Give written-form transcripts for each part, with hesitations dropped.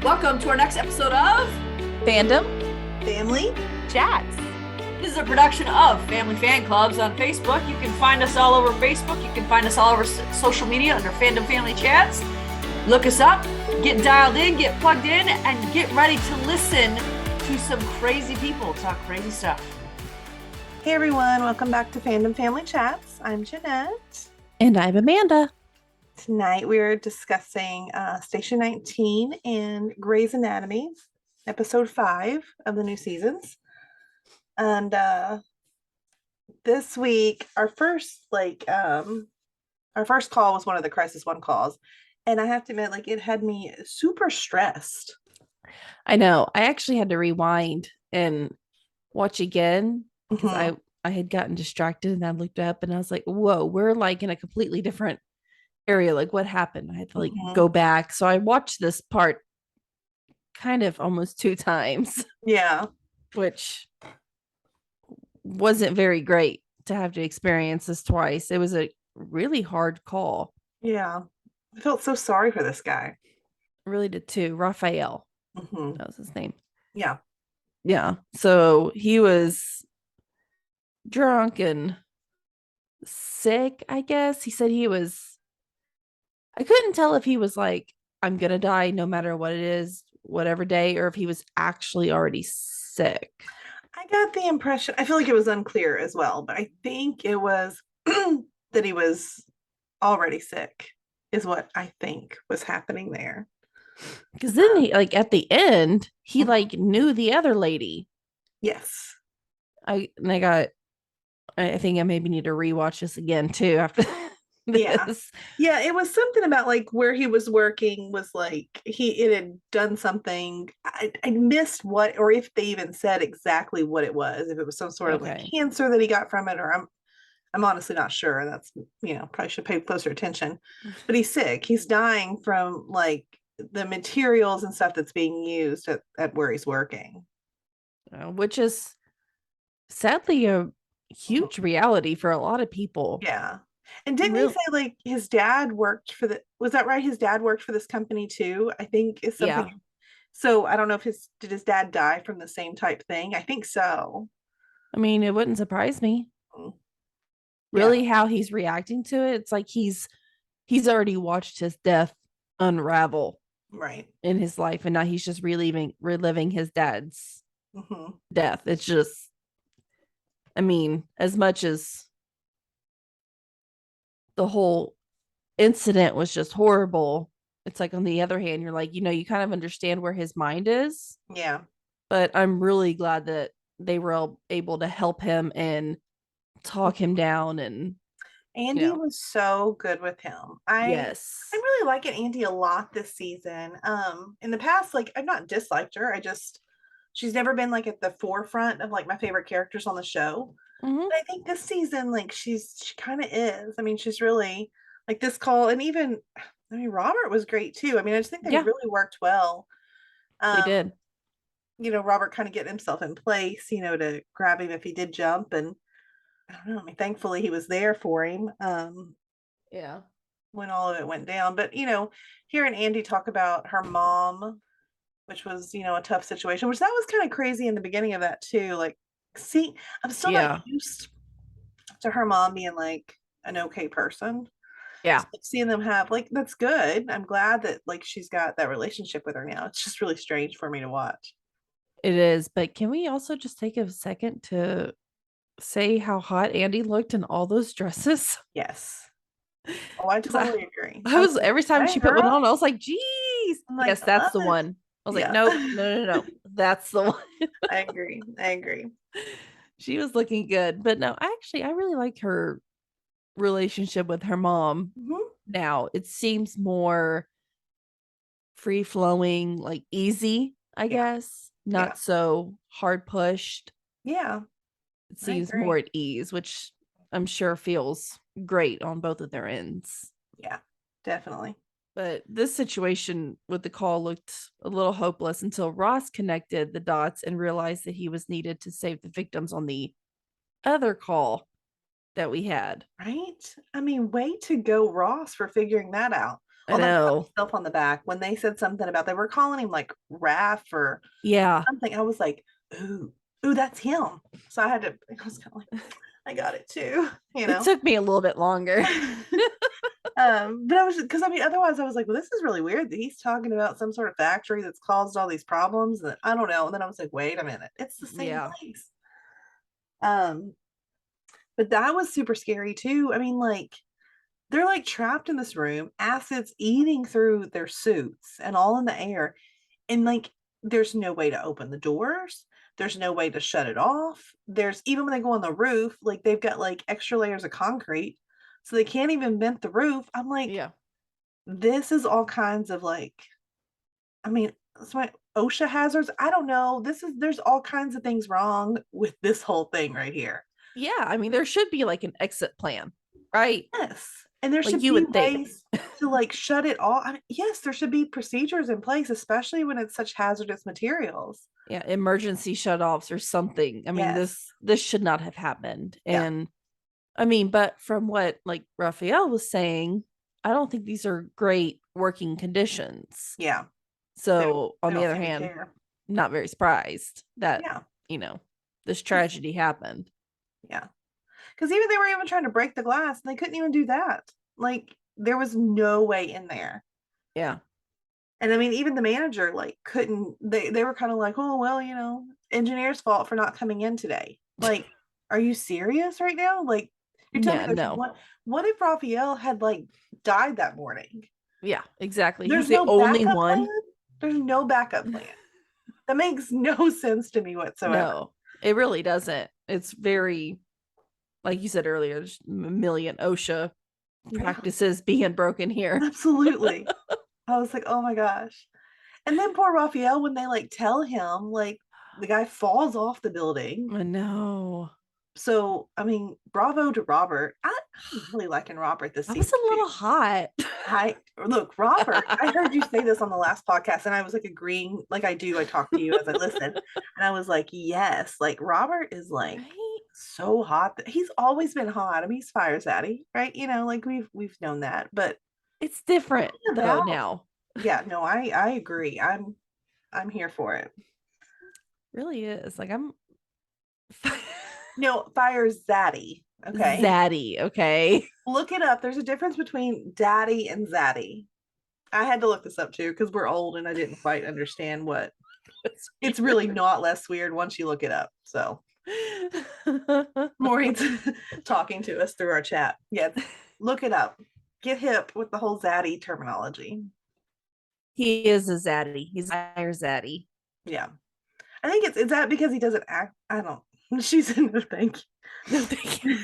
Welcome to our next episode of Fandom Family Chats. This is a production of Family Fan Clubs on Facebook. You can find us all over Facebook. You can find us all over social media under Fandom Family Chats. Look us up, get dialed in, get plugged in, and get ready to listen to some crazy people talk crazy stuff. Hey everyone, welcome back to Fandom Family Chats. I'm Jeanette. And I'm Amanda. Tonight we're discussing Station 19 and Grey's Anatomy, episode 5 of the new seasons. And this week, our first call was one of the Crisis 1 calls. And I have to admit, it had me super stressed. I know. I actually had to rewind and watch again because I had gotten distracted and I looked up and I was like, whoa, we're in a completely different area. What happened? I had to go back. So I watched this part kind of almost 2 times. Yeah. Which wasn't very great to have to experience this twice. It was a really hard call. Yeah. I felt so sorry for this guy. I really did too. Raphael. That was his name. Yeah. Yeah. So he was drunk and sick, I guess. He said I couldn't tell if he was I'm going to die no matter what it is, whatever day, or if he was actually already sick. I got the impression, I feel like it was unclear as well, but I think it was that he was already sick is what I think was happening there. Because then he, at the end, he knew the other lady. Yes. I think I maybe need to rewatch this again too after this. Yeah, it was something about where he was working was it had done something. I missed what, or if they even said exactly what it was, if it was some sort of cancer that he got from it, or I'm honestly not sure. That's, probably should pay closer attention. But he's sick. He's dying from the materials and stuff that's being used at where he's working. Which is sadly a huge reality for a lot of people. Yeah. And didn't he say his dad worked for was that right? His dad worked for this company too, I think is something. Yeah. So I don't know if did his dad die from the same type thing? I think so. I mean, it wouldn't surprise me. Really, how he's reacting to it. It's he's already watched his death unravel in his life, and now he's just reliving his dad's death. It's just, I mean, as much as the whole incident was just horrible, it's on the other hand, you're you kind of understand where his mind is. Yeah. But I'm really glad that they were able to help him and talk him down. And Andy was so good with him. I'm really liking Andy a lot this season. In the past, I've not disliked her. She's never been at the forefront of my favorite characters on the show. But I think this season, she kind of is. I mean, she's really this call, and even Robert was great too. I mean, I just think they really worked well. They did. Robert kind of getting himself in place, to grab him if he did jump, and I don't know. I mean, thankfully he was there for him. When all of it went down. But hearing Andy talk about her mom, which was a tough situation, which that was kind of crazy in the beginning of that too. See, I'm still not used to her mom being an okay person. Yeah. So seeing them have that's good. I'm glad that she's got that relationship with her now. It's just really strange for me to watch. It is, but can we also just take a second to say how hot Andy looked in all those dresses? Yes. Oh, I totally agree. I was every time she put one on, I was like, geez. Yes, that's the one. I was no. That's the one. I agree. She was looking good. But no, I really like her relationship with her mom. Now it seems more free flowing, easy, I guess. Not so hard pushed. Yeah. It seems more at ease, which I'm sure feels great on both of their ends. Yeah, definitely. But this situation with the call looked a little hopeless until Ross connected the dots and realized that he was needed to save the victims on the other call that we had. Right? I mean, way to go, Ross, for figuring that out. I know. Myself on the back when they said something about they were calling him like Raph or something. I was like, ooh, that's him. So I was kind of like, I got it too. It took me a little bit longer. But I was because otherwise I was like, well, this is really weird that he's talking about some sort of factory that's caused all these problems. And I don't know. And then I was like, wait a minute, it's the same place. But that was super scary too. I mean, like, they're like trapped in this room, acids eating through their suits and all in the air. And like, there's no way to open the doors. There's no way to shut it off. There's even when they go on the roof, like they've got like extra layers of concrete. So they can't even vent the roof. I'm like, this is all kinds of like, I mean, it's my OSHA hazards. I don't know. There's all kinds of things wrong with this whole thing right here. Yeah. I mean, there should be like an exit plan, right? Yes. And there should be ways to like shut it off. I mean, yes, there should be procedures in place, especially when it's such hazardous materials. Yeah, emergency shutoffs or something. I mean, this should not have happened. And I mean, but from what like Raphael was saying, I don't think these are great working conditions. Yeah. So on the other hand, not very surprised that this tragedy happened. Yeah. Because they were even trying to break the glass and they couldn't even do that. Like, there was no way in there. Yeah. And I mean, even the manager, like, couldn't, they were kind of like, oh, well, engineer's fault for not coming in today. Like, are you serious right now? Like, you're telling me what if Raphael had, like, died that morning? Yeah, exactly. There's He's the only one. Plan? There's no backup plan. That makes no sense to me whatsoever. No, it really doesn't. It's very, like you said earlier, there's a million OSHA practices being broken here. Absolutely. I was like, oh my gosh. And then poor Raphael, when they like tell him, like, the guy falls off the building. I know. So, I mean, bravo to Robert. I'm really liking Robert this season. That was a little hot. Look, Robert, I heard you say this on the last podcast, and I was like agreeing, like I do. I talk to you as I listen, and I was like, yes, like Robert is like so hot. He's always been hot. I mean, he's fire zaddy, right? Like we've known that, but it's different though now. Yeah, no, I agree. I'm here for it. Really is. Like I'm no, fire zaddy. Okay. Zaddy, okay. Look it up. There's a difference between daddy and zaddy. I had to look this up too because we're old and I didn't quite understand what. It's really not less weird once you look it up. So Maureen's talking to us through our chat. Yeah, look it up. Get hip with the whole zaddy terminology. He is a zaddy. He's fire zaddy. Yeah. I think it's that because he doesn't act. I don't. She's in the thank you. No, thank you.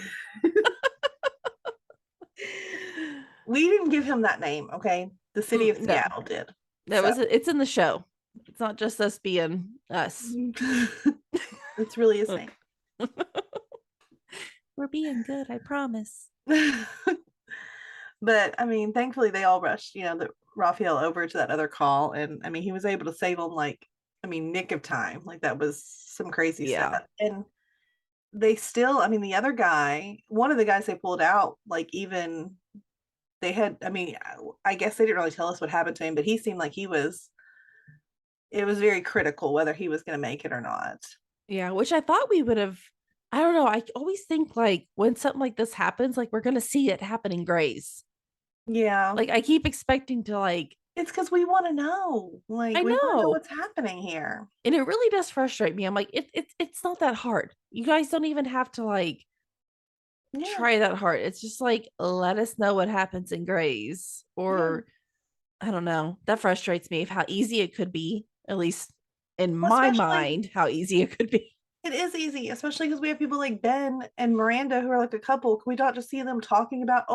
We didn't give him that name, okay? The city of Seattle did. It's in the show. It's not just us being us. It's really his name. We're being good, I promise. But I mean, thankfully they all rushed, the Raphael over to that other call, and I mean he was able to save him nick of time. Like that was some crazy stuff. And they still, I mean, the other guy, one of the guys they pulled out, like even they had, I mean, I guess they didn't really tell us what happened to him, but he seemed like it was very critical whether he was going to make it or not. Yeah, which I thought we would have, I don't know. I always think like when something like this happens, like we're going to see it happen in Grays. Yeah. Like I keep expecting to like. It's because we want to know. Like, we want to know what's happening here. And it really does frustrate me. I'm like, it's not that hard. You guys don't even have to like try that hard. It's just like, let us know what happens in Grays. Or I don't know. That frustrates me of how easy it could be, at least in my mind, how easy it could be. It is easy, especially because we have people like Ben and Miranda who are like a couple. Can we not just see them talking about,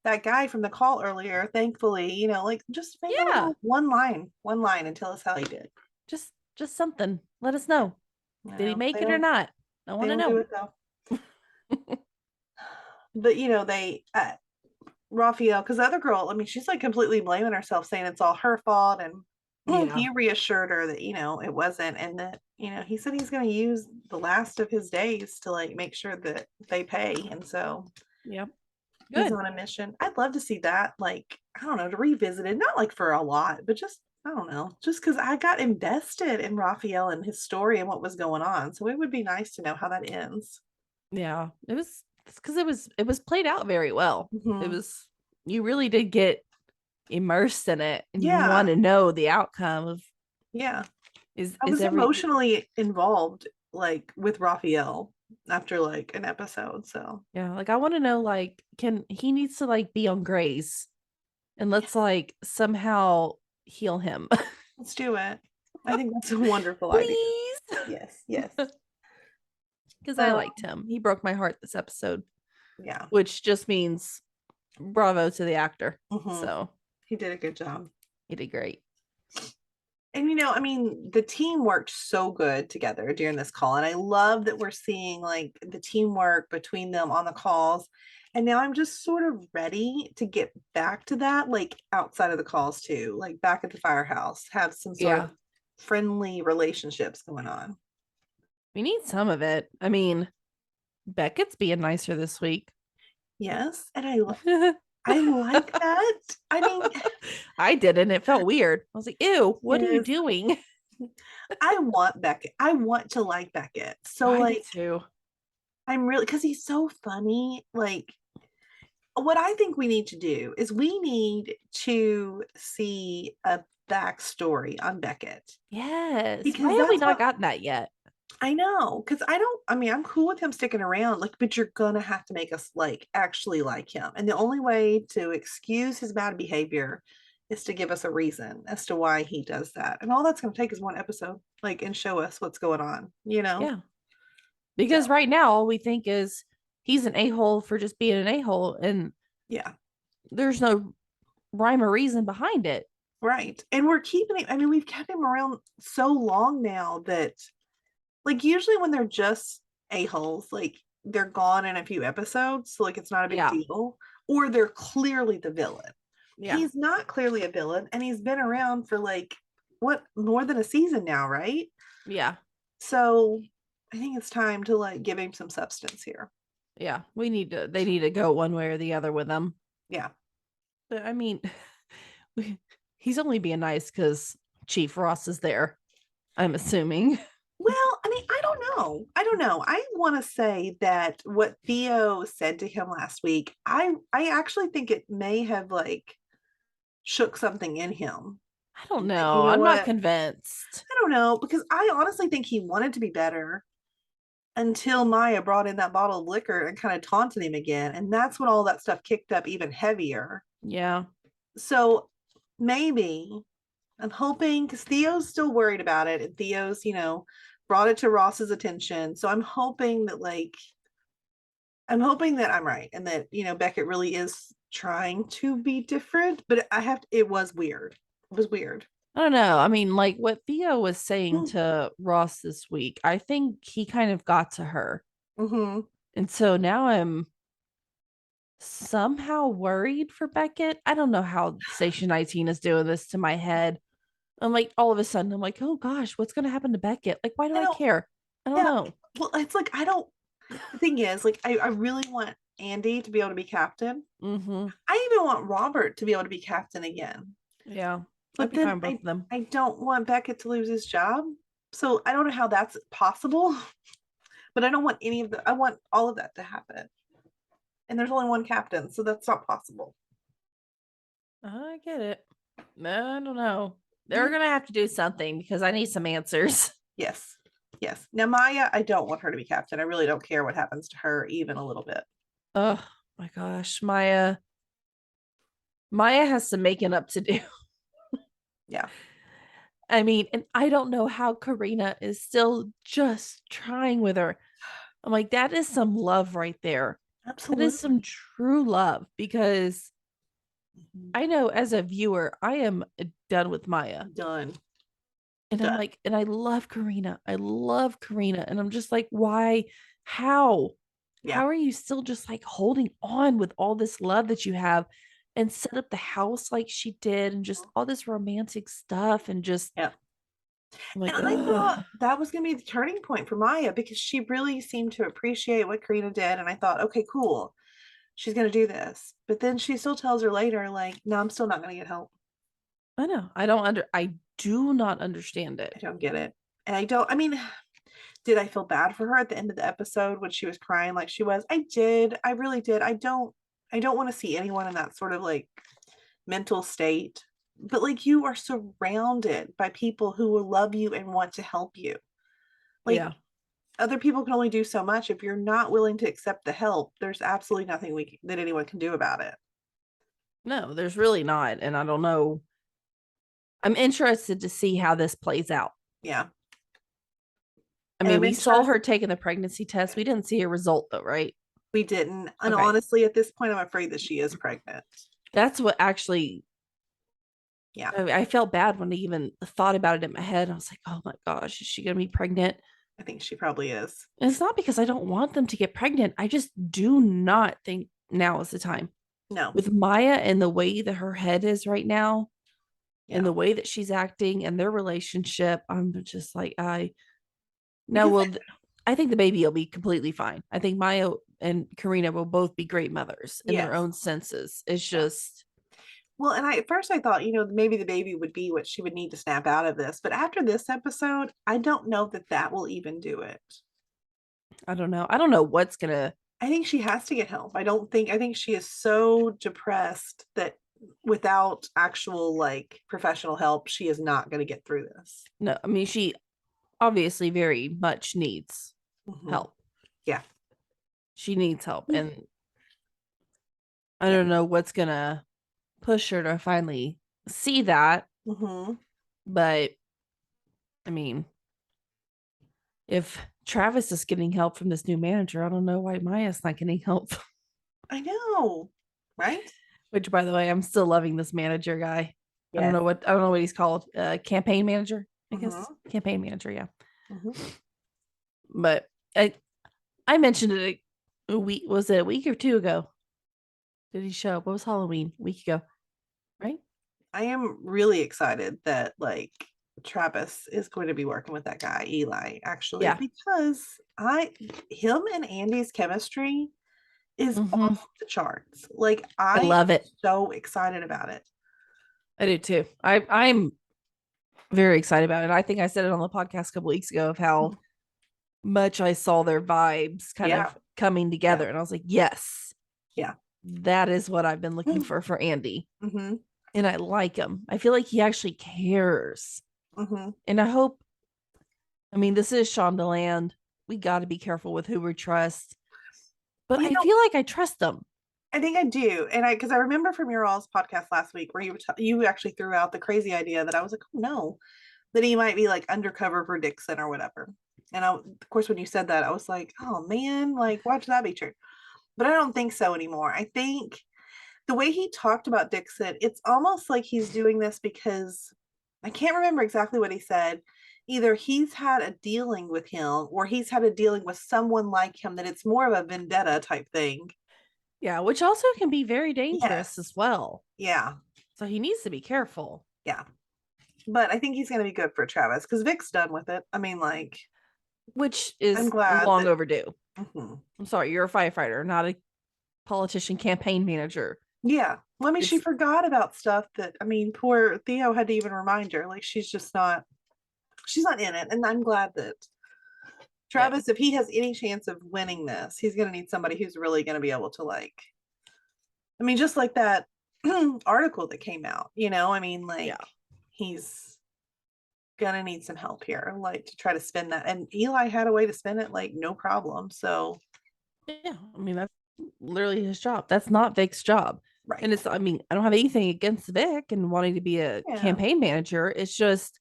that guy from the call earlier, thankfully, like just make one line and tell us how he did. Just something. Let us know. Did he make it or not? I want to know. Do it, though. But they Raphael, because the other girl, I mean, she's like completely blaming herself, saying it's all her fault, and he reassured her that it wasn't, and that he said he's going to use the last of his days to like make sure that they pay, and so Good. He's on a mission. I'd love to see that. Like, I don't know, to revisit it, not like for a lot, but just, I don't know, just because I got invested in Raphael and his story and what was going on. So it would be nice to know how that ends. Yeah, it was because it was played out very well. It Mhm. was, you really did get immersed in it, and you Yeah. want to know the outcome of. Yeah. I Is was everything. emotionally involved, like with Raphael after like an episode. So Yeah, like I want to know, like, can he needs to like be on Grace, and let's like somehow heal him. let's do it. I think that's a wonderful idea. Please. Yes, yes. Because I liked him. He broke my heart this episode. Yeah. Which just means bravo to the actor. Mhm. So He did a good job. he did great. And I mean, the team worked so good together during this call. And I love that we're seeing like the teamwork between them on the calls. And now I'm just sort of ready to get back to that, like outside of the calls too, like back at the firehouse, have some sort of friendly relationships going on. We need some of it. I mean, Beckett's being nicer this week. Yes. And I like that. I mean, I didn't. It felt weird. I was like, ew, what are you doing? I want Beckett. I want to like Beckett. So I like too. I'm really, because he's so funny. Like what I think we need to do is we need to see a backstory on Beckett. Yes. Because Why have we not gotten that yet? I know, because I mean, I'm cool with him sticking around, like, but you're gonna have to make us like actually like him. And the only way to excuse his bad behavior is to give us a reason as to why he does that. And all that's gonna take is one episode, like, and show us what's going on, Yeah. Because right now all we think is he's an a-hole for just being an a-hole, and yeah, there's no rhyme or reason behind it. Right. And we're keeping it, I mean, we've kept him around so long now that like usually when they're just a-holes, like they're gone in a few episodes, so like it's not a big deal, or they're clearly the villain. He's not clearly a villain, and he's been around for like what, more than a season now, right? Yeah. So I think it's time to like give him some substance here. Yeah, they need to go one way or the other with them. Yeah. But I mean, he's only being nice because Chief Ross is there, I'm assuming. Well, I mean, I don't know. I want to say that what Theo said to him last week, I actually think it may have like shook something in him. I don't know. I'm not convinced. I don't know, because I honestly think he wanted to be better until Maya brought in that bottle of liquor and kind of taunted him again. And that's when all that stuff kicked up even heavier. Yeah. So maybe I'm hoping, because Theo's still worried about it, and Theo's, brought it to Ross's attention. So I'm hoping that I'm right, and that, Beckett really is trying to be different, but it was weird. It was weird. I don't know. I mean, like what Theo was saying to Ross this week, I think he kind of got to her. Mm-hmm. And so now I'm somehow worried for Beckett. I don't know how Station 19 is doing this to my head. I'm like, all of a sudden, I'm like, oh gosh, what's going to happen to Beckett? Like, why do I care? I don't know. Well, it's like, the thing is, like, I really want Andy to be able to be captain. Mm-hmm. I even want Robert to be able to be captain again. Yeah. But then I don't want Beckett to lose his job. So I don't know how that's possible, but I don't want I want all of that to happen. And there's only one captain, so that's not possible. I get it. I don't know. They're going to have to do something because I need some answers. Yes. Yes. Now, Maya, I don't want her to be captain. I really don't care what happens to her, even a little bit. Oh my gosh. Maya has some making up to do. Yeah. I mean, and I don't know how Karina is still just trying with her. I'm like, that is some love right there. Absolutely. That is some true love, because I know as a viewer, I am done with Maya. Done. And I'm like, and I love Karina. I love Karina. And I'm just like, why? How? Yeah. How are you still just like holding on with all this love that you have, and set up the house like she did, and just all this romantic stuff, and just I'm like, and I thought that was gonna be the turning point for Maya, because she really seemed to appreciate what Karina did. And I thought, okay, cool. she's going to do this. But then she still tells her later, like, no, I'm still not going to get help. I know. I do not understand it. I don't get it. And I mean, did I feel bad for her at the end of the episode when she was crying like she was? I did. I really did. I don't want to see anyone in that sort of like mental state. But like, you are surrounded by people who will love you and want to help you. Like, other people can only do so much. If you're not willing to accept the help, there's absolutely nothing that anyone can do about it. No, there's really not. And I don't know. I'm interested to see how this plays out. Yeah. I mean, we saw her taking the pregnancy test. We didn't see a result though, right? We didn't. And honestly, at this point, I'm afraid that she is pregnant. That's what actually. Yeah. I felt bad when I even thought about it in my head. I was like, oh my gosh, is she going to be pregnant? I think she probably is. And it's not because I don't want them to get pregnant. I just do not think now is the time. No. With Maya and the way that her head is right now, and the way that she's acting and their relationship, I'm just like, I think the baby will be completely fine. I think Maya and Karina will both be great mothers in their own senses. It's just. Well, and at first I thought, maybe the baby would be what she would need to snap out of this. But after this episode, I don't know that will even do it. I don't know. I don't know what's going to. I think she has to get help. I think she is so depressed that without actual like professional help, she is not going to get through this. No, I mean, she obviously very much needs help. Yeah. She needs help. And I don't know what's going to push her to finally see that. But I mean, if Travis is getting help from this new manager, I don't know why Maya's not getting help. I know, right? Which, by the way, I'm still loving this manager guy. Yes. I don't know what he's called. Campaign manager, I guess. Campaign manager, yeah. But I mentioned it a week. Was it a week or two ago? Did he show up? What was Halloween? A week ago, right? I am really excited that like Travis is going to be working with that guy Eli, actually, because him and Andy's chemistry is off the charts. Like I love it. So excited about it. I do too. I'm very excited about it. I think I said it on the podcast a couple weeks ago of how much I saw their vibes kind of coming together, and I was like, yes, that is what I've been looking for Andy. And I like him. I feel like he actually cares. And I hope, I mean, this is Shondaland. We got to be careful with who we trust. But I feel like I trust them. I think I do. And because I remember from your all's podcast last week where you actually threw out the crazy idea that I was like, oh no, that he might be like undercover for Dixon or whatever. And of course, when you said that, I was like, oh man, like, watch that be true. But I don't think so anymore. I think the way he talked about Dixon, it's almost like he's doing this because I can't remember exactly what he said. Either he's had a dealing with him or he's had a dealing with someone like him, that it's more of a vendetta type thing. Yeah, which also can be very dangerous as well. Yeah. So he needs to be careful. Yeah. But I think he's going to be good for Travis because Vic's done with it. I mean, like. Which is long overdue. I'm sorry, you're a firefighter, not a politician campaign manager. Yeah. Well, I mean, she forgot about stuff that, I mean, poor Theo had to even remind her. Like, she's not in it. And I'm glad that Travis, if he has any chance of winning this, he's going to need somebody who's really going to be able to, like, I mean, just like that article that came out, I mean, like, he's going to need some help here, like, to try to spin that. And Eli had a way to spin it, like, no problem. So, yeah, I mean, that's literally his job. That's not Vic's job. Right. And I mean, I don't have anything against Vic and wanting to be a campaign manager. It's just,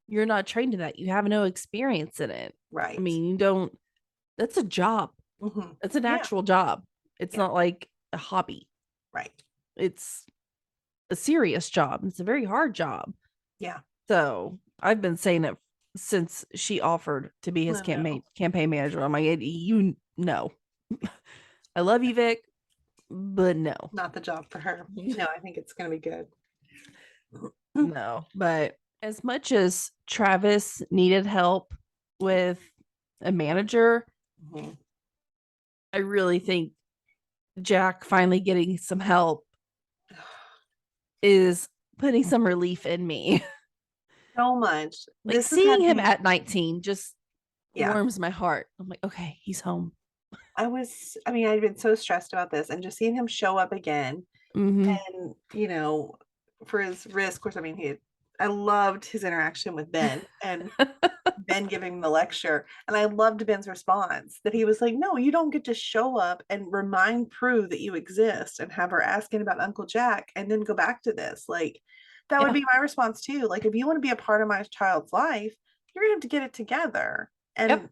you're not trained in that. You have no experience in it. Right. I mean, that's a job. It's an actual job. It's not like a hobby. Right. It's a serious job. It's a very hard job. Yeah. So I've been saying it since she offered to be his campaign manager. I'm like, I love you, Vic, but no. Not the job for her. No, I think it's going to be good. No, but as much as Travis needed help with a manager, I really think Jack finally getting some help is putting some relief in me. So much. Like seeing him at 19 just warms my heart. I'm like, okay, he's home. I'd been so stressed about this, and just seeing him show up again, and for his risk, of course, I loved his interaction with Ben and Ben giving him the lecture, and I loved Ben's response that he was like, no, you don't get to show up and remind Prue that you exist and have her asking about Uncle Jack and then go back to this. Like, that would be my response too. Like, if you want to be a part of my child's life, you're gonna have to get it together. And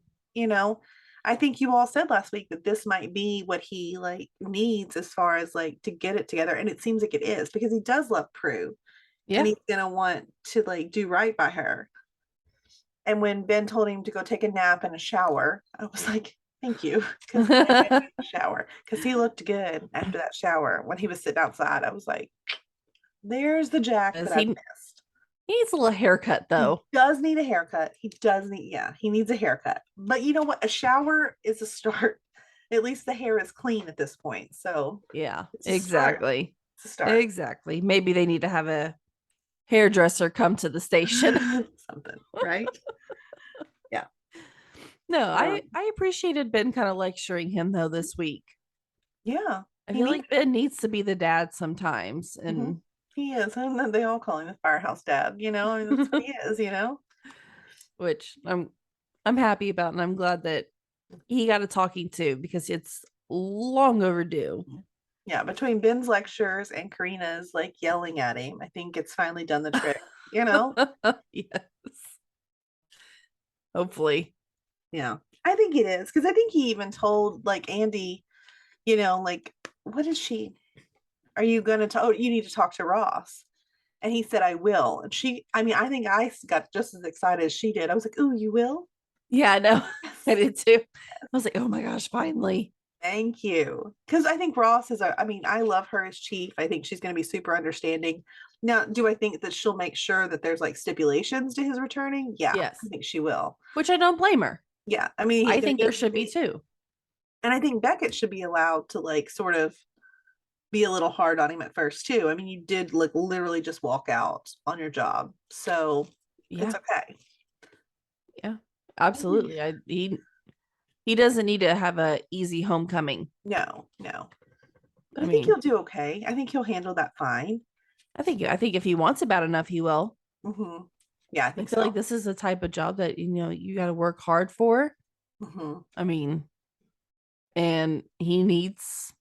I think you all said last week that this might be what he like needs as far as like to get it together. And it seems like it is, because he does love Prue. And he's gonna want to like do right by her. And when Ben told him to go take a nap and a shower, I was like, thank you. Shower. Because he looked good after that shower when he was sitting outside. I was like, there's the Jack that I missed. He needs a little haircut though. He does need a haircut. He needs a haircut. But you know what? A shower is a start. At least the hair is clean at this point. So yeah, exactly. It's a start. Exactly. Maybe they need to have a hairdresser come to the station. Something, right? Yeah. No, I appreciated Ben kind of lecturing him though this week. Yeah. I feel like Ben needs to be the dad sometimes. And he is. And they all call him the firehouse dad, that's what he is, which I'm happy about, and I'm glad that he got a talking to, because it's long overdue. Yeah, between Ben's lectures and Karina's like yelling at him, I think it's finally done the trick, Yes. Hopefully. Yeah, I think it is, because I think he even told like Andy, like, what is she? Are you gonna talk? You need to talk to Ross. And he said, I will. And I think I got just as excited as she did. I was like, ooh, you will? Yeah, I know. I did too. I was like, oh my gosh, finally. Thank you. Because I think Ross I love her as chief. I think she's going to be super understanding. Now, do I think that she'll make sure that there's like stipulations to his returning? Yeah, yes. I think she will. Which I don't blame her. Yeah. I think there should be too. And I think Beckett should be allowed to like sort of be a little hard on him at first too. You did like literally just walk out on your job. So it's okay. Yeah, absolutely. He doesn't need to have a easy homecoming. No. I think he'll do okay. I think he'll handle that fine. I think if he wants it bad enough, he will. Mm-hmm. Yeah, I feel like this is the type of job that you got to work hard for. Mm-hmm. And he needs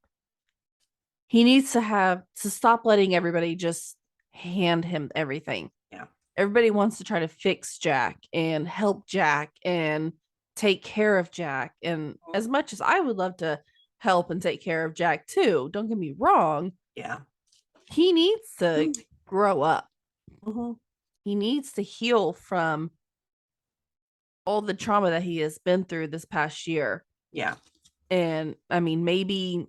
to stop letting everybody just hand him everything. Yeah, everybody wants to try to fix Jack and help Jack and take care of Jack. And as much as I would love to help and take care of Jack too, don't get me wrong. Yeah. He needs to grow up. Mm-hmm. He needs to heal from all the trauma that he has been through this past year. Yeah. And we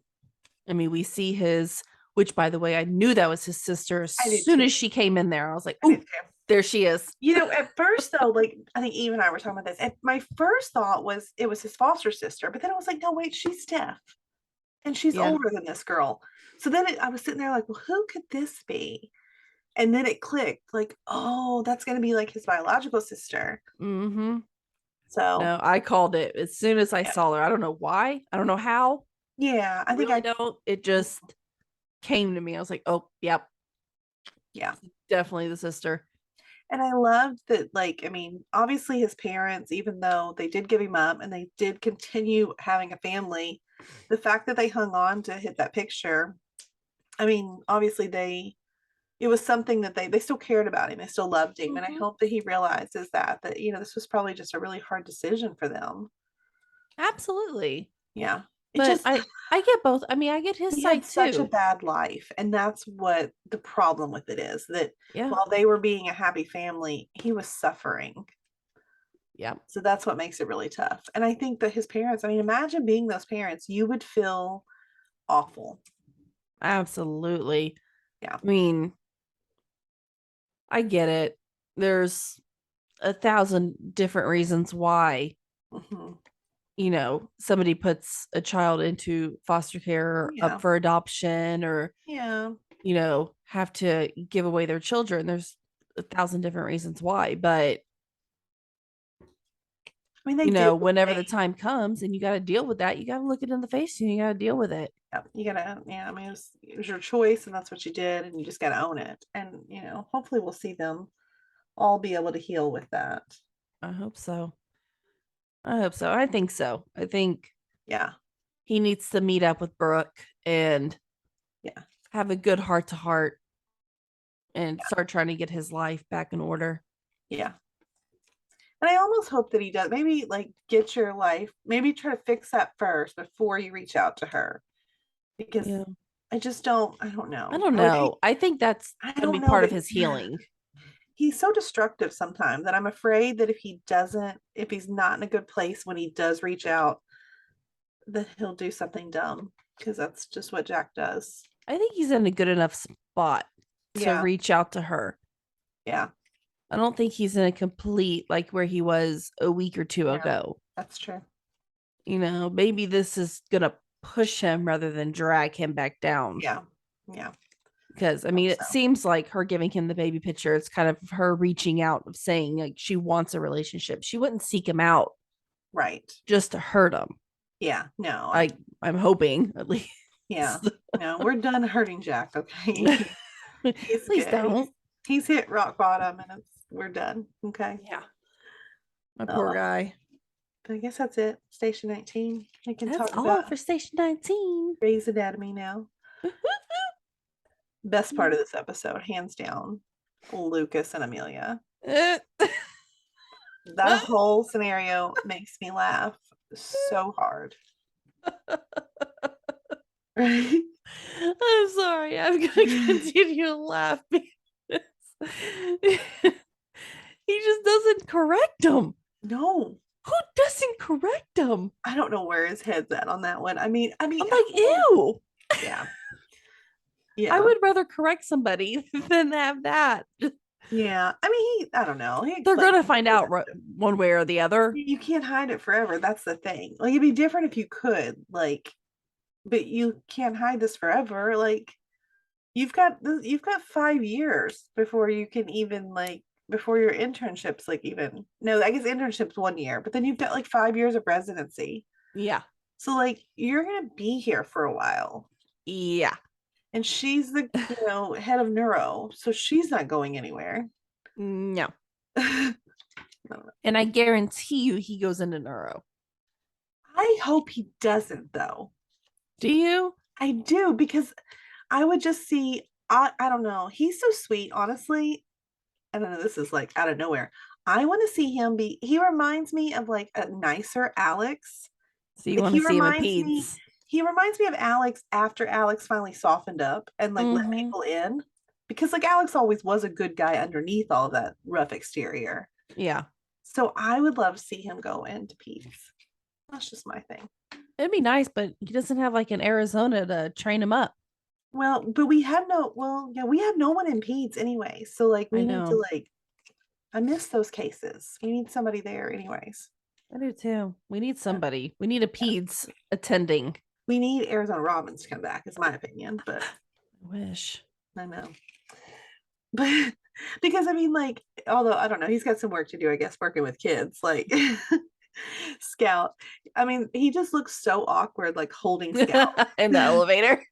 see which by the way, I knew that was his sister as soon as she came in there. I was like, oh, there she is. At first though, like I think Eve and I were talking about this. And my first thought was it was his foster sister, but then I was like, no, wait, she's Steph. And she's older than this girl. So then I was sitting there like, well, who could this be? And then it clicked, like, oh, that's going to be like his biological sister. Mm-hmm. So no, I called it as soon as I saw her. I don't know why. I don't know how. Yeah, I think really I don't. It just came to me. I was like, oh, yep. Yeah, definitely the sister. And I loved that, like, obviously his parents, even though they did give him up and they did continue having a family, the fact that they hung on to hit that picture, obviously it was something that they still cared about him. They still loved him. Mm-hmm. And I hope that he realizes that, this was probably just a really hard decision for them. Absolutely. Yeah. But I get both. I get his side too. Such a bad life, and that's what the problem with it is. That while they were being a happy family, he was suffering. Yeah. So that's what makes it really tough. And I think that his parents, imagine being those parents, you would feel awful. Absolutely. Yeah. I get it. There's 1,000 different reasons why. Mm-hmm. somebody puts a child into foster care or up for adoption or have to give away their children. There's 1,000 different reasons why, but I mean, whenever the time comes and you got to deal with that, you got to look it in the face and you got to deal with it. Yeah, you gotta, I mean, it was your choice and that's what you did and you just got to own it. And, hopefully we'll see them all be able to heal with that. I hope so. I think so. I think he needs to meet up with Brooke and have a good heart to heart and start trying to get his life back in order. Yeah. And I almost hope that he does. Maybe get your life, maybe try to fix that first before you reach out to her. Because I don't know. I don't know. I think that's going to be part of his healing. He's so destructive sometimes that I'm afraid that if he's not in a good place when he does reach out, that he'll do something dumb, because that's just what Jack does. I think he's in a good enough spot to reach out to her. Yeah. I don't think he's in a complete, where he was a week or two ago. That's true. Maybe this is going to push him rather than drag him back down. Yeah. Yeah. Because, it seems like her giving him the baby picture, it's kind of her reaching out of saying, she wants a relationship. She wouldn't seek him out. Right. Just to hurt him. Yeah. No. I'm hoping, at least. Yeah. No, we're done hurting Jack, okay? Please don't. He's hit rock bottom and we're done. Okay. Yeah. My poor guy. But I guess that's it. Station 19. We can that's talk all about for Station 19. Grey's Anatomy now. Best part of this episode, hands down, Lucas and Amelia. That whole scenario makes me laugh so hard. Right? I'm sorry. I'm going to continue to laugh because he just doesn't correct him. No. Who doesn't correct him? I don't know where his head's at on that one. I mean, I'm like, ew. Yeah. Yeah. I would rather correct somebody than have that. Yeah. I mean, I don't know. They're going to find out one way or the other. You can't hide it forever. That's the thing. It'd be different if you could, but you can't hide this forever. You've got 5 years before you can even before your internships even. No, I guess internship's 1 year, but then you've got 5 years of residency. Yeah. So you're gonna be here for a while. Yeah. And she's the head of neuro, so she's not going anywhere. No. And I guarantee you he goes into neuro. I hope he doesn't, though. Do you? I do, because I would just see, I don't know. He's so sweet, honestly. I don't know, this is out of nowhere. I want to see him he reminds me of a nicer Alex. So you want to see him in peds? He reminds me of Alex after Alex finally softened up and let people in. Because Alex always was a good guy underneath all that rough exterior. Yeah. So I would love to see him go into peds. That's just my thing. It'd be nice, but he doesn't have an Arizona to train him up. Well, but we have no one in peds anyway. So we need to I miss those cases. We need somebody there anyways. I do too. We need somebody. We need a peds attending. We need Arizona Robbins to come back, is my opinion, but I wish. I know. But because although I don't know, he's got some work to do, I guess, working with kids. Scout. I mean, he just looks so awkward, holding Scout in the elevator.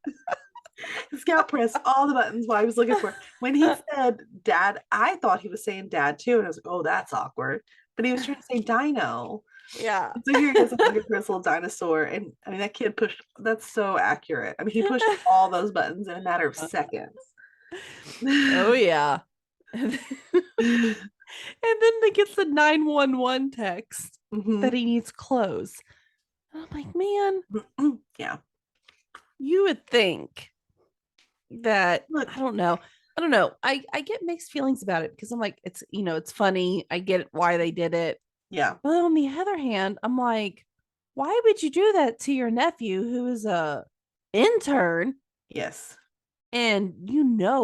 Scout pressed all the buttons while I was looking for. When he said dad, I thought he was saying dad too, and I was like, oh, that's awkward. But he was trying to say dino. Yeah. So here he is looking for this little dinosaur, and I mean that kid pushed. That's so accurate. I mean, he pushed all those buttons in a matter of seconds. Oh yeah. And then they gets the 911 text that he needs clothes. And I'm like, man, yeah. You would think that I don't know. I get mixed feelings about it because I'm like, it's it's funny. I get why they did it. Yeah. But on the other hand, I'm like, why would you do that to your nephew who is a intern? Yes. And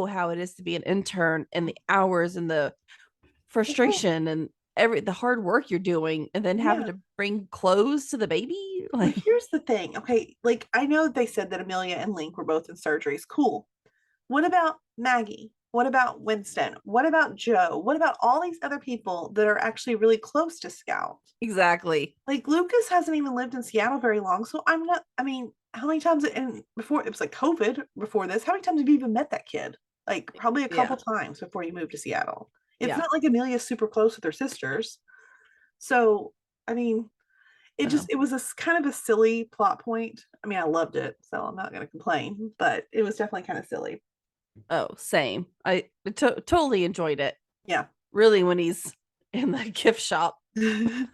how it is to be an intern and the hours and the frustration and the hard work you're doing and then having to bring clothes to the baby. Like, here's the thing. Okay, like I know they said that Amelia and Link were both in surgeries. Cool. What about Maggie? What about Winston? What about Joe? What about all these other people that are actually really close to Scout? Exactly. Like Lucas hasn't even lived in Seattle very long. So I mean, how many times and before it was like COVID before this, how many times have you even met that kid? Like probably a couple times before you moved to Seattle. It's not like Amelia's super close with her sisters. So, I mean, it was a kind of a silly plot point. I mean, I loved it, so I'm not going to complain, but it was definitely kind of silly. Oh, same. I totally enjoyed it. Yeah. Really, when he's in the gift shop. And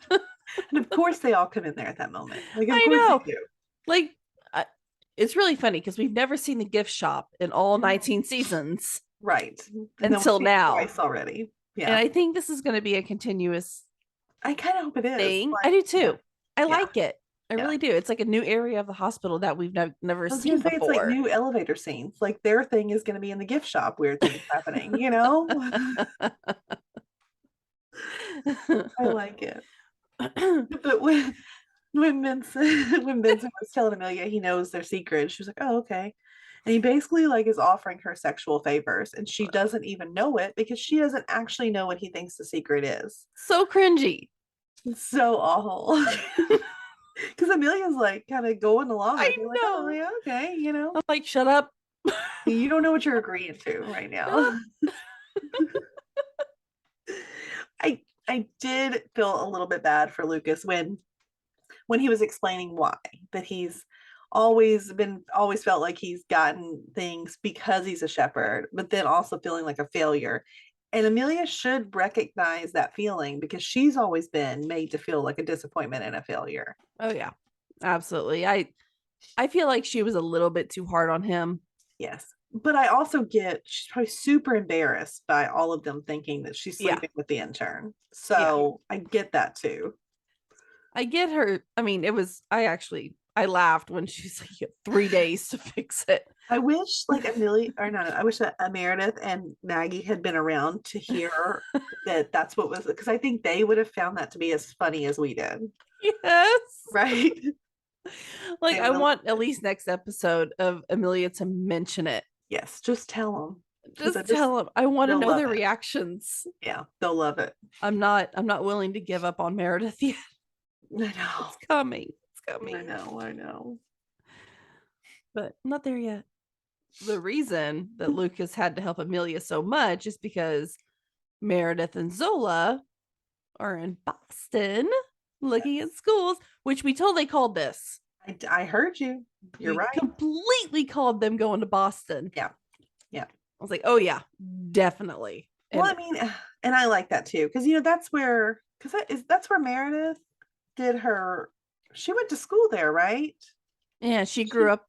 of course they all come in there at that moment. Like, of I course know. they do. Like, it's really funny because we've never seen the gift shop in all 19 seasons. Right. Until now. Twice already. Yeah. And I think this is going to be a continuous I kind of hope it is. Thing. I do too. I like it. I really do. It's like a new area of the hospital that we've never seen before. It's like new elevator scenes. Like their thing is going to be in the gift shop. Weird things happening, you know? I like it. But when Vincent was telling Amelia he knows their secret, she was like, "Oh, okay." And he basically like is offering her sexual favors, and she doesn't even know it because she doesn't actually know what he thinks the secret is. So cringy. It's so awful. Because Amelia's like kind of going along. I know. Like, oh, yeah, okay, you know. I'm like, shut up. You don't know what you're agreeing to right now. I did feel a little bit bad for Lucas when he was explaining why that he's always felt like he's gotten things because he's a shepherd, but then also feeling like a failure. And Amelia should recognize that feeling because she's always been made to feel like a disappointment and a failure. Oh yeah, absolutely. I feel like she was a little bit too hard on him. Yes. But I also get she's probably super embarrassed by all of them thinking that she's sleeping with the intern. So I get that too. I get her. I mean, I laughed when she's like, you have 3 days to fix it. I wish like I wish that Meredith and Maggie had been around to hear that's what was, because I think they would have found that to be as funny as we did. Yes. Right. Like I want at least next episode of Amelia to mention it. Yes, just tell them. Just tell them. I want to know their reactions. Yeah, they'll love it. I'm not willing to give up on Meredith yet. I know. It's coming. I know. But I'm not there yet. The reason that Lucas had to help Amelia so much is because Meredith and Zola are in Boston looking at schools, which we totally called this. I heard you. You're right. Completely called them going to Boston. Yeah. I was like, oh yeah, definitely. Well, I mean, and I like that too, because that's where Meredith did her. She went to school there, right? Yeah, she grew up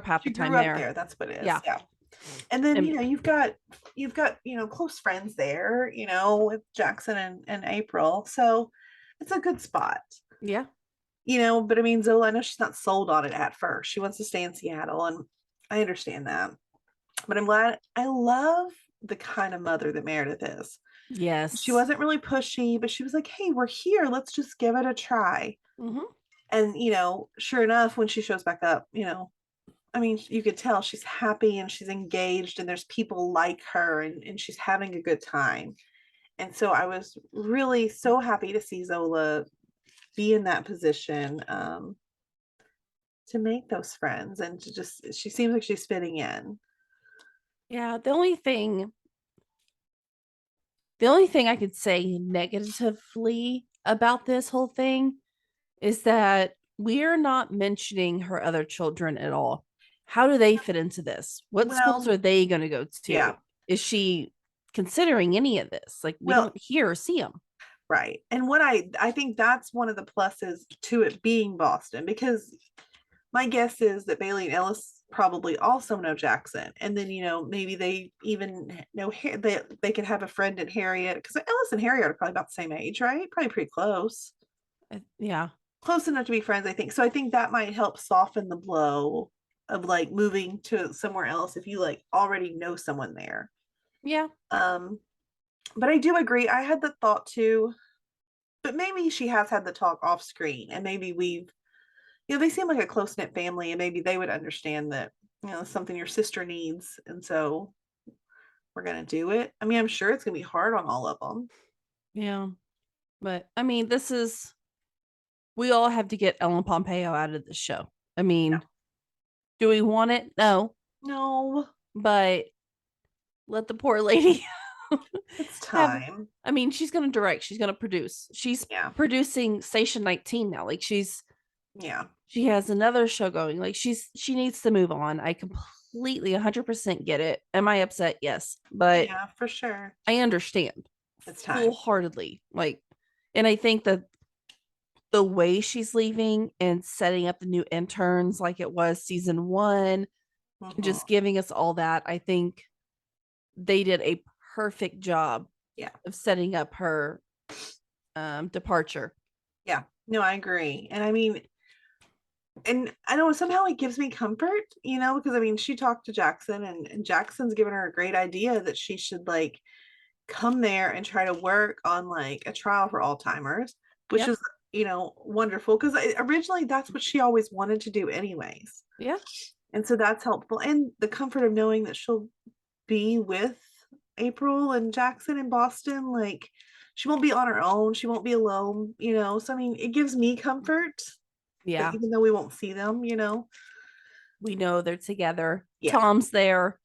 half the time there. That's what it is. Yeah. And then you've got close friends there, with Jackson and April, so it's a good spot. Yeah. But I mean, Zola, I know she's not sold on it at first. She wants to stay in Seattle, and I understand that. But I'm glad. I love the kind of mother that Meredith is. Yes. She wasn't really pushy, but she was like, "Hey, we're here. Let's just give it a try." Mm-hmm. And, sure enough, when she shows back up, I mean, you could tell she's happy and she's engaged and there's people like her and she's having a good time. And so I was really so happy to see Zola be in that position to make those friends and she seems like she's fitting in. Yeah, the only thing I could say negatively about this whole thing is that we're not mentioning her other children at all. How do they fit into this? What schools are they going to go to? Yeah. Is she considering any of this? Like we don't hear or see them. Right. And what I think that's one of the pluses to it being Boston, because my guess is that Bailey and Ellis probably also know Jackson. And then, maybe they even know they could have a friend in Harriet, because Ellis and Harriet are probably about the same age, right? Probably pretty close. Yeah. Close enough to be friends, I think. So I think that might help soften the blow of like moving to somewhere else if you like already know someone there. Yeah. But I do agree. I had the thought too But maybe she has had the talk off screen, and maybe they seem like a close knit family, and maybe they would understand that, it's something your sister needs. And so we're going to do it. I mean, I'm sure it's going to be hard on all of them. Yeah. But I mean, we all have to get Ellen Pompeo out of the show. I mean, do we want it? No. No. But let the poor lady it's time. I mean, she's going to direct, she's going to produce. She's producing Station 19 now. Like she has another show going. Like she needs to move on. I completely 100% get it. Am I upset? Yes. But yeah, for sure. I understand. It's time. Wholeheartedly. Like, and I think that the way she's leaving and setting up the new interns like it was season 1, just giving us all that, I think they did a perfect job of setting up her departure. Yeah, no, I agree. And I mean, and I don't know, somehow it gives me comfort, because I mean, she talked to Jackson, and Jackson's given her a great idea that she should like come there and try to work on like a trial for Alzheimer's, which is, wonderful, because originally that's what she always wanted to do anyways. Yeah. And so that's helpful. And the comfort of knowing that she'll be with April and Jackson in Boston, like she won't be on her own, she won't be alone, so I mean, it gives me comfort. Yeah. Even though we won't see them, we know they're together. Tom's there.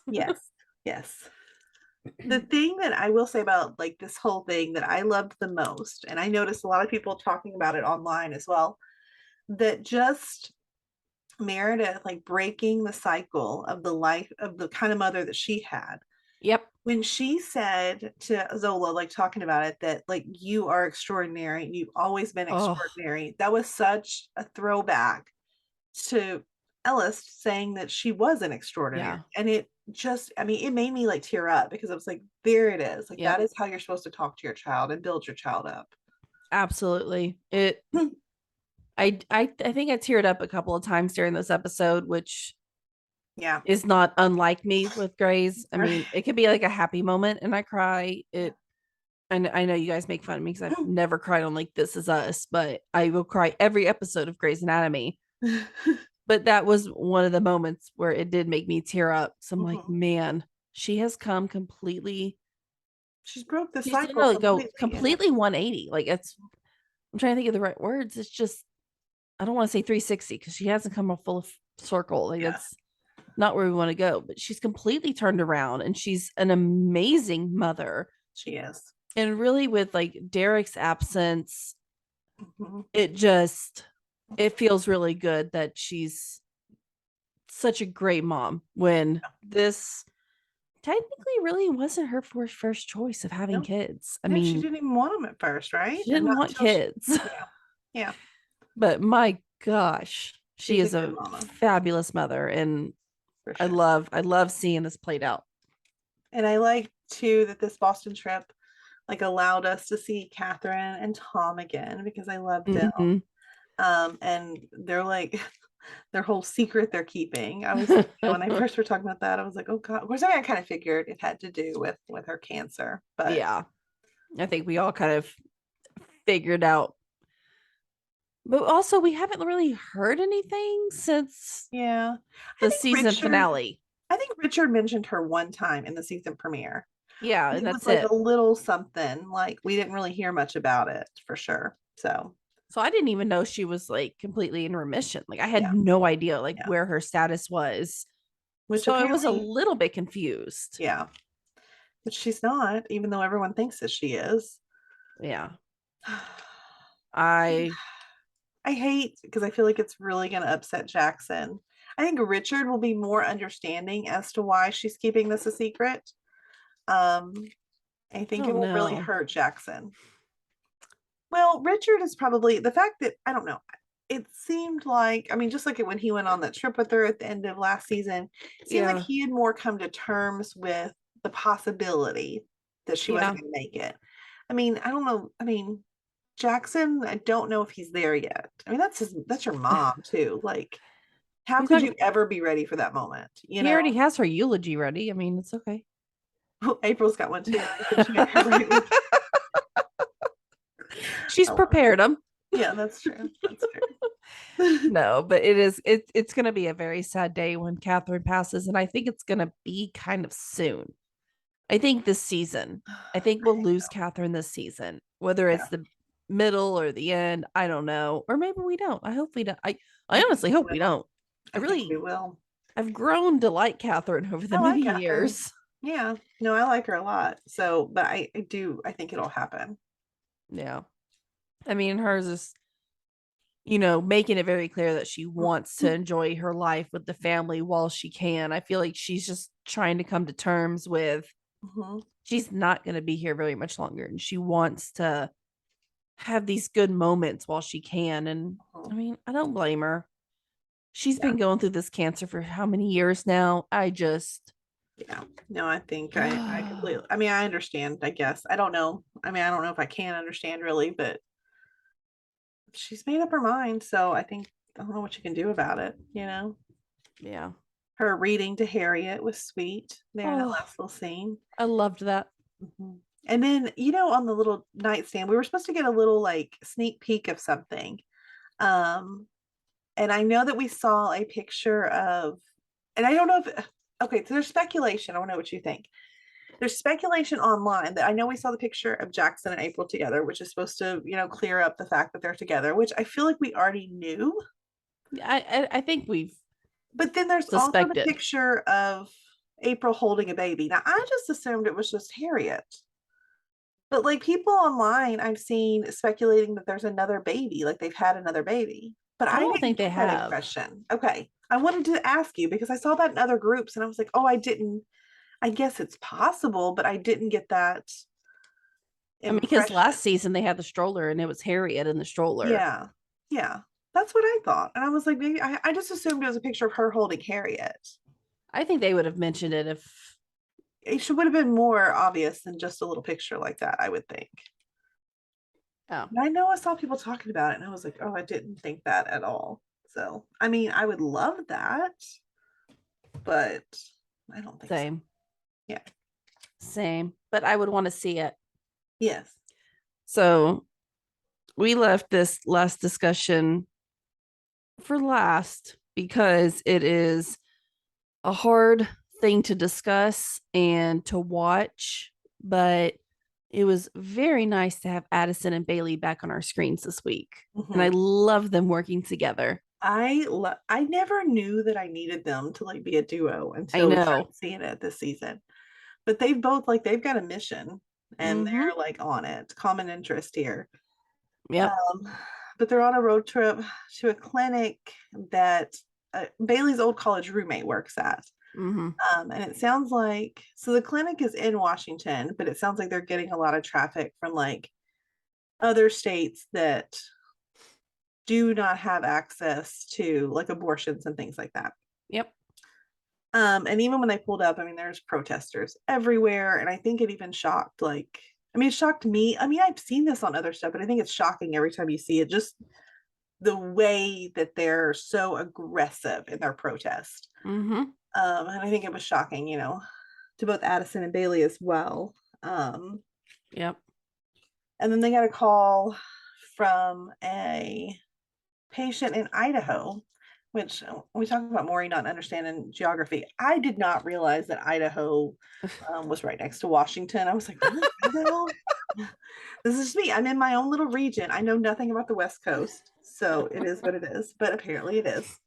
Yes. The thing that I will say about like this whole thing that I loved the most, and I noticed a lot of people talking about it online as well, that just Meredith like breaking the cycle of the life of the kind of mother that she had. Yep. When she said to Zola, like talking about it, that like you are extraordinary, you've always been extraordinary. That was such a throwback to Ellis saying that she wasn't extraordinary. And it just, I mean, it made me like tear up, because I was like, there it is. Like that is how you're supposed to talk to your child and build your child up. Absolutely. I think I teared up a couple of times during this episode, which is not unlike me with Grace. I mean, it could be like a happy moment and I cry. And I know you guys make fun of me because I've never cried on like This Is Us, but I will cry every episode of Grey's Anatomy. But that was one of the moments where it did make me tear up. So I'm like, man, she has come completely. She's broke the cycle. Go completely 180. Like I'm trying to think of the right words. It's just, I don't want to say 360 because she hasn't come a full circle. Like that's not where we want to go. But she's completely turned around, and she's an amazing mother. She is. And really, with like Derek's absence, it feels really good that she's such a great mom when this technically really wasn't her first choice of having kids. I mean, she didn't even want them at first, right? She didn't want kids. Yeah. But my gosh, she is a fabulous mother, and I love seeing this played out. And I like too that this Boston trip like allowed us to see Catherine and Tom again, because I loved them. And they're like their whole secret they're keeping. I was when I first were talking about that, I was like, oh god. Of course, I kind of figured it had to do with her cancer, but yeah, I think we all kind of figured out. But also, we haven't really heard anything since the season finale. I think Richard mentioned her one time in the season premiere. Yeah, and that's like a little something. Like we didn't really hear much about it for sure. So I didn't even know she was like completely in remission. Like I had no idea like where her status was. So I was a little bit confused. Yeah. But she's not, even though everyone thinks that she is. Yeah. I hate, because I feel like it's really going to upset Jackson. I think Richard will be more understanding as to why she's keeping this a secret. I think it will really hurt Jackson. Well, Richard is probably the fact that, I don't know, it seemed like, I mean, just like when he went on that trip with her at the end of last season, it seemed like he had more come to terms with the possibility that she wasn't going to make it. I mean, I don't know. I mean, Jackson, I don't know if he's there yet. I mean, that's your mom too. Like, how could you ever be ready for that moment? He already has her eulogy ready. I mean, it's okay. Well, April's got one too. She's prepared them. Yeah, that's true. That's true. No, but it's going to be a very sad day when Catherine passes, and I think it's going to be kind of soon. I think this season. I think we'll lose Catherine this season, whether it's the middle or the end. I don't know, or maybe we don't. I hope we don't. I honestly hope we don't. I really we will. I've grown to like Catherine over the many years. Yeah, no, I like her a lot. So, but I think it'll happen. Yeah, I mean, hers is, making it very clear that she wants to enjoy her life with the family while she can. I feel like she's just trying to come to terms with she's not going to be here very much longer, and she wants to have these good moments while she can. And I mean, I don't blame her. She's been going through this cancer for how many years now? No, I think I completely, I mean, I understand, I guess. I don't know. I mean, I don't know if I can understand really, but she's made up her mind. So I don't know what you can do about it, Yeah. Her reading to Harriet was sweet there in that last little scene. I loved that. And then, on the little nightstand, we were supposed to get a little like sneak peek of something. And I know that we saw a picture of, and I don't know if, okay, so there's speculation. I want to know what you think. There's speculation online that I know we saw the picture of Jackson and April together, which is supposed to, clear up the fact that they're together, which I feel like we already knew. I think we've. But then there's also the picture of April holding a baby. Now, I just assumed it was just Harriet. But like people online, I've seen speculating that there's another baby, like they've had another baby. But I don't think they have. Impression. Okay. I wanted to ask you because I saw that in other groups and I was like, oh, I guess it's possible, but I didn't get that. I mean, because last season they had the stroller and it was Harriet in the stroller. Yeah. Yeah. That's what I thought. And I was like, maybe I just assumed it was a picture of her holding Harriet. I think they would have mentioned it if it would have been more obvious than just a little picture like that, I would think. Oh. And I know I saw people talking about it and I was like, oh, I didn't think that at all. So, I mean, I would love that, but I don't think Same. So. Yeah. Same. But I would want to see it. Yes. So we left this last discussion for last because it is a hard thing to discuss and to watch, but it was very nice to have Addison and Bailey back on our screens this week. And I love them working together. I never knew that I needed them to like be a duo until we started seeing it this season. But they've both they've got a mission and they're like on it. Common interest here. Yep. But they're on a road trip to a clinic that Bailey's old college roommate works at. And it sounds like, so the clinic is in Washington, but it sounds like they're getting a lot of traffic from like other states that do not have access to like abortions and things like that. Yep. And even when they pulled up, I mean, there's protesters everywhere. And I think it even shocked, it shocked me. I mean, I've seen this on other stuff, but I think it's shocking every time you see it, just the way that they're so aggressive in their protest. And I think it was shocking, to both Addison and Bailey as well. Yep. And then they got a call from a patient in Idaho, which we talk about Maury not understanding geography. I did not realize that Idaho was right next to Washington. I was like, really? Idaho? This is me. I'm in my own little region. I know nothing about the West Coast. So it is what it is. But apparently it is.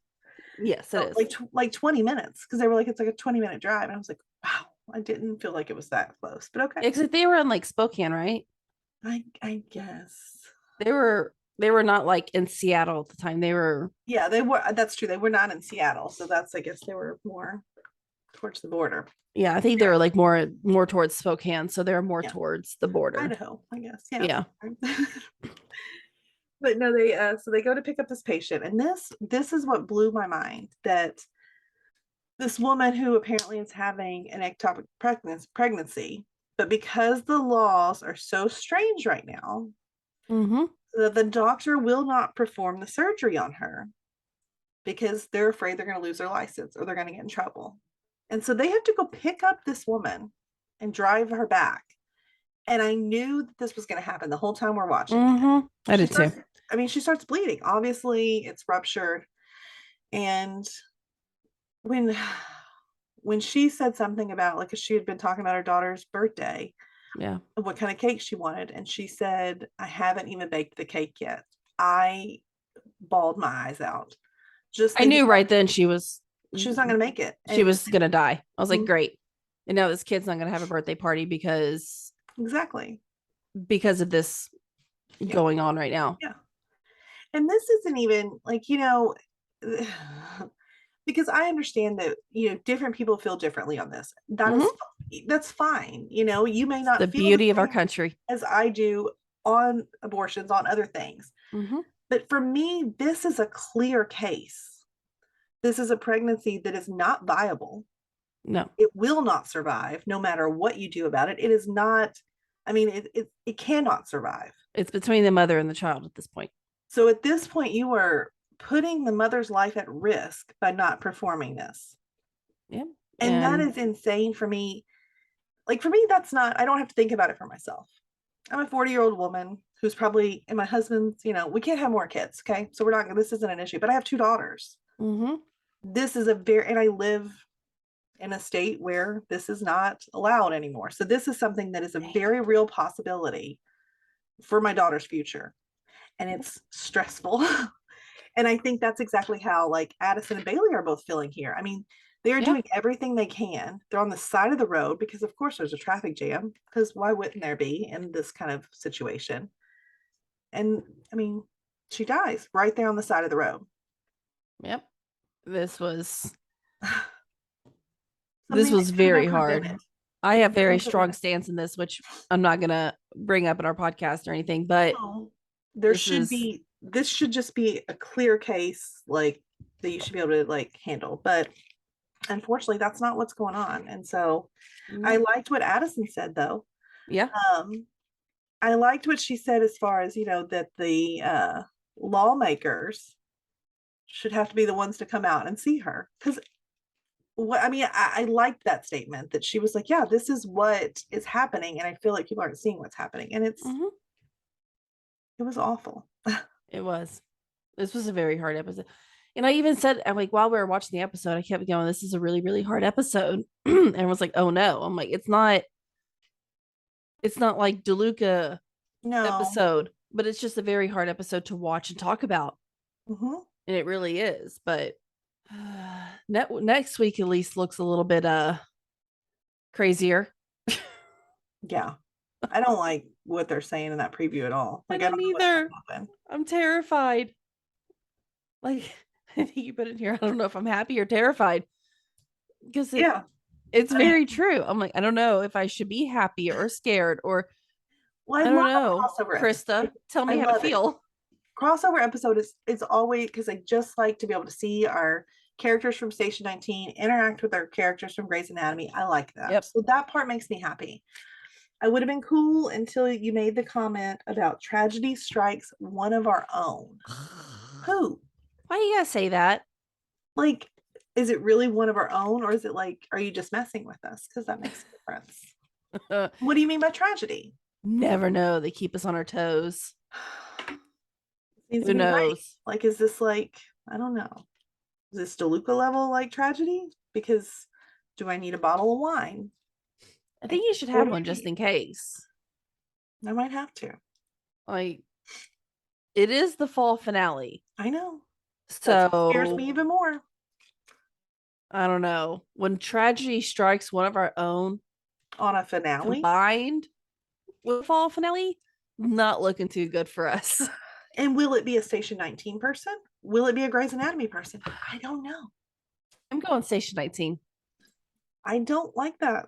Yes, it is. Like 20 minutes. Because they were like, it's like a 20-minute drive. And I was like, wow, I didn't feel like it was that close. But okay. Except they were in like Spokane, right? I guess. They were not like in Seattle at the time. They were. Yeah, they were. That's true. They were not in Seattle. So I guess they were more towards the border. Yeah, I think they were like more towards Spokane. So they were more towards the border. Idaho, I guess. Yeah. But no, so they go to pick up this patient. And this is what blew my mind, that this woman who apparently is having an ectopic pregnancy, but because the laws are so strange right now, the doctor will not perform the surgery on her because they're afraid they're going to lose their license or they're going to get in trouble. And so they have to go pick up this woman and drive her back. And I knew that this was going to happen the whole time we're watching. Mm-hmm. I did too. She starts bleeding. Obviously, it's ruptured. And when she said something about, like, she had been talking about her daughter's birthday, what kind of cake she wanted, and she said, I haven't even baked the cake yet. I bawled my eyes out. I knew right then she was not going to make it. She was going to die. I was like, great. And now this kid's not going to have a birthday party because of this going on right now. Yeah. And this isn't even like, because I understand that, different people feel differently on this. That's fine. You may not the feel beauty of our country as I do on abortions, on other things. But for me, this is a clear case. This is a pregnancy that is not viable. No, it will not survive no matter what you do about it. It is not, it cannot survive. It's between the mother and the child at this point. So at this point, you are putting the mother's life at risk by not performing this. Yeah. And that is insane for me. Like, for me, that's not, I don't have to think about it for myself. I'm a 40-year-old woman who's probably, and my husband's, we can't have more kids. Okay. So this isn't an issue, but I have 2 daughters. This is and I live in a state where this is not allowed anymore. So this is something that is a very real possibility for my daughter's future. And it's stressful. And I think that's exactly how, like, Addison and Bailey are both feeling here. They are doing everything they can. They're on the side of the road because, of course, there's a traffic jam, because why wouldn't there be in this kind of situation? And she dies right there on the side of the road. Yep. This was very hard. I have very strong stance in this, which I'm not going to bring up in our podcast or anything, but this should just be a clear case, like, that you should be able to, like, handle. But unfortunately, that's not what's going on. And so I liked what Addison said, though. Yeah. I liked what she said as far as, that the lawmakers should have to be the ones to come out and see her. Because I liked that statement, that she was like, yeah, this is what is happening. And I feel like people aren't seeing what's happening. And it was awful. This was a very hard episode. And I even said, I'm like, while we were watching the episode, I kept going, this is a really, really hard episode. And I was like, oh no. I'm like, it's not like DeLuca episode, but it's just a very hard episode to watch and talk about. And it really is. But next week at least looks a little bit crazier. Yeah. I don't like what they're saying in that preview at all. Like, I don't either. I'm terrified. Like, I think you put it here. I don't know if I'm happy or terrified, because it's very true. I'm like, I don't know if I should be happy or scared, or I don't know. Krista, tell me how to feel. Crossover episode is always, because I just like to be able to see our characters from Station 19 interact with our characters from Grey's Anatomy. I like that. So that part makes me happy. I would have been cool until you made the comment about tragedy strikes one of our own. Who? Why do you gotta say that? Like, is it really one of our own, or is it like, are you just messing with us? Because that makes a difference. What do you mean by tragedy? Never know. They keep us on our toes. Who knows? Like, is this like, I don't know. Is this DeLuca level, like, tragedy? Because do I need a bottle of wine? I think you should have one just in case. I might have to. Like, it is the fall finale. I know. So that scares me even more. I don't know. When tragedy strikes one of our own on a finale combined with fall finale, not looking too good for us. And will it be a Station 19 person? Will it be a Grey's Anatomy person? I don't know. I'm going Station 19. I don't like that.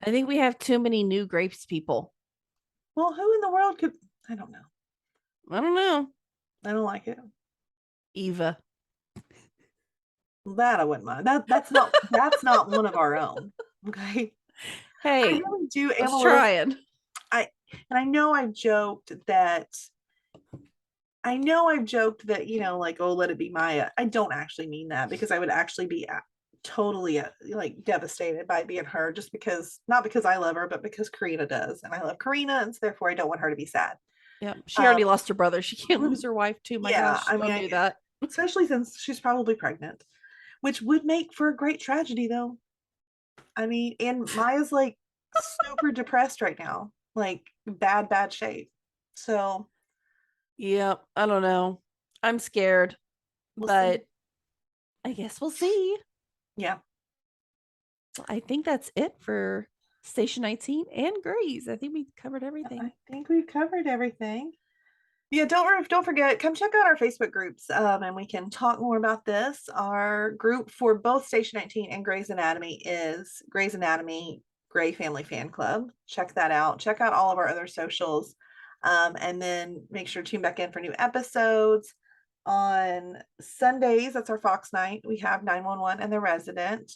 I think we have too many new grapes people. Well, who in the world could? I don't know. I don't like it. Eva. That I wouldn't mind. That's not one of our own. Okay. Hey, I really do. I was trying. I know I've joked that, like, oh, let it be Maya. I don't actually mean that, because I would actually be totally like devastated by being her, just because, not because I love her, but because Karina does, and I love Karina, and so therefore I don't want her to be sad. Yeah, she already lost her brother. She can't lose her wife too. My gosh, I mean, don't do that. Especially since she's probably pregnant, which would make for a great tragedy, though. I mean, and Maya's like super depressed right now, like bad shape. So, yeah, I don't know. I'm scared, but see. I guess we'll see. Yeah. Well, I think that's it for Station 19 and Grays. I think we covered everything. I think we've covered everything. Yeah, don't forget, come check out our Facebook groups, and we can talk more about this. Our group for both Station 19 and Grey's Anatomy is Grey's Anatomy Grey Family Fan Club. Check that out. Check out all of our other socials, and then make sure to tune back in for new episodes. On Sundays, that's our Fox night. We have 911 and The Resident.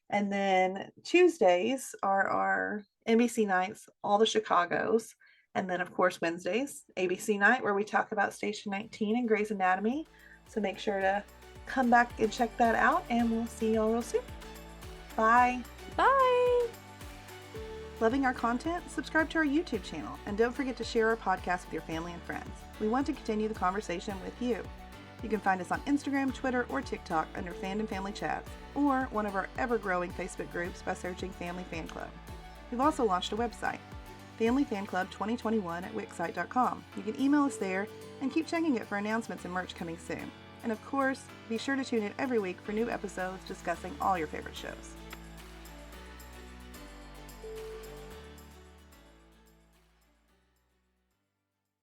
And then Tuesdays are our NBC nights, all the Chicagos. And then, of course, Wednesdays, ABC night, where we talk about Station 19 and Grey's Anatomy. So make sure to come back and check that out, and we'll see y'all real soon. Bye. Bye. Loving our content? Subscribe to our YouTube channel, and don't forget to share our podcast with your family and friends. We want to continue the conversation with you. You can find us on Instagram, Twitter, or TikTok under Fandom Family Chats, or one of our ever-growing Facebook groups by searching Family Fan Club. We've also launched a website, Family Fan Club 2021 at wixsite.com. You can email us there and keep checking it for announcements and merch coming soon. And of course, be sure to tune in every week for new episodes discussing all your favorite shows.